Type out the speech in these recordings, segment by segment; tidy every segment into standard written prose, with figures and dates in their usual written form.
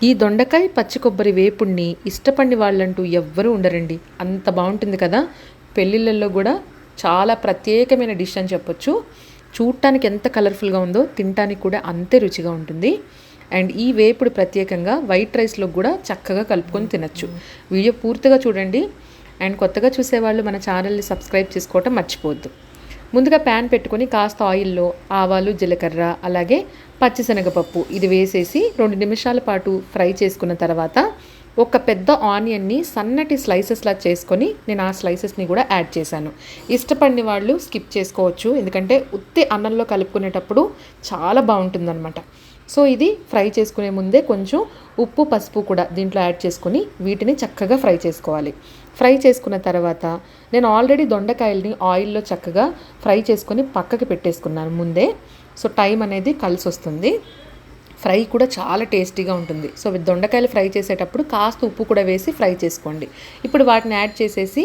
ఈ దొండకాయ పచ్చి కొబ్బరి వేపుడిని ఇష్టపడిన వాళ్ళంటూ ఎవ్వరూ ఉండరండి. అంత బాగుంటుంది కదా. పెళ్ళిళ్ళల్లో కూడా చాలా ప్రత్యేకమైన డిష్ అని చెప్పొచ్చు. చూడటానికి ఎంత కలర్ఫుల్గా ఉందో తినటానికి కూడా అంతే రుచిగా ఉంటుంది. అండ్ ఈ వేపుడు ప్రత్యేకంగా వైట్ రైస్లో కూడా చక్కగా కలుపుకొని తినచ్చు. వీడియో పూర్తిగా చూడండి. అండ్ కొత్తగా చూసేవాళ్ళు మన ఛానల్ని సబ్స్క్రైబ్ చేసుకోవటం మర్చిపోవద్దు. ముందుగా ప్యాన్ పెట్టుకొని కాస్త ఆయిల్లో ఆవాలు, జీలకర్ర, అలాగే పచ్చిశనగపప్పు ఇది వేసేసి 2 నిమిషాల పాటు ఫ్రై చేసుకున్న తర్వాత ఒక పెద్ద ఆనియన్ని సన్నటి స్లైసెస్లా చేసుకొని నేను ఆ స్లైసెస్ని కూడా యాడ్ చేశాను. ఇష్టపడిన వాళ్ళు స్కిప్ చేసుకోవచ్చు, ఎందుకంటే ఉత్తి అన్నంలో కలుపుకునేటప్పుడు చాలా బాగుంటుందన్నమాట. సో ఇది ఫ్రై చేసుకునే ముందే కొంచెం ఉప్పు, పసుపు కూడా దీంట్లో యాడ్ చేసుకొని వీటిని చక్కగా ఫ్రై చేసుకోవాలి. ఫ్రై చేసుకున్న తర్వాత నేను ఆల్రెడీ దొండకాయల్ని ఆయిల్లో చక్కగా ఫ్రై చేసుకొని పక్కకి పెట్టేసుకున్నాను ముందే. సో టైం అనేది కలిసి వస్తుంది. ఫ్రై కూడా చాలా టేస్టీగా ఉంటుంది. సో దొండకాయలు ఫ్రై చేసేటప్పుడు కాస్త ఉప్పు కూడా వేసి ఫ్రై చేసుకోండి. ఇప్పుడు వాటిని యాడ్ చేసేసి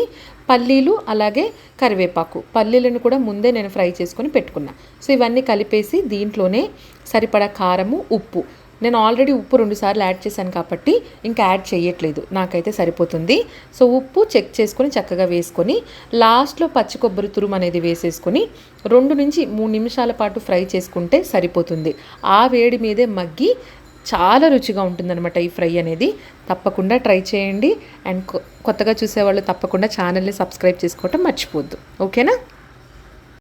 పల్లీలు, అలాగే కరివేపాకు, పల్లీలను కూడా ముందే నేను ఫ్రై చేసుకొని పెట్టుకున్నా. సో ఇవన్నీ కలిపేసి దీంట్లోనే సరిపడా కారము, ఉప్పు, నేను ఆల్రెడీ ఉప్పు 2 సార్లు యాడ్ చేశాను కాబట్టి ఇంకా యాడ్ చేయట్లేదు, నాకైతే సరిపోతుంది. సో ఉప్పు చెక్ చేసుకొని చక్కగా వేసుకొని లాస్ట్లో పచ్చి కొబ్బరి తురుము అనేది వేసేసుకొని 2 నుంచి 3 నిమిషాల పాటు ఫ్రై చేసుకుంటే సరిపోతుంది. ఆ వేడి మీదే మగ్గి చాలా రుచిగా ఉంటుందన్నమాట ఈ ఫ్రై అనేది. తప్పకుండా ట్రై చేయండి. అండ్ కొత్తగా చూసేవాళ్ళు తప్పకుండా ఛానల్ని సబ్స్క్రైబ్ చేసుకోవటం మర్చిపోవద్దు. ఓకేనా?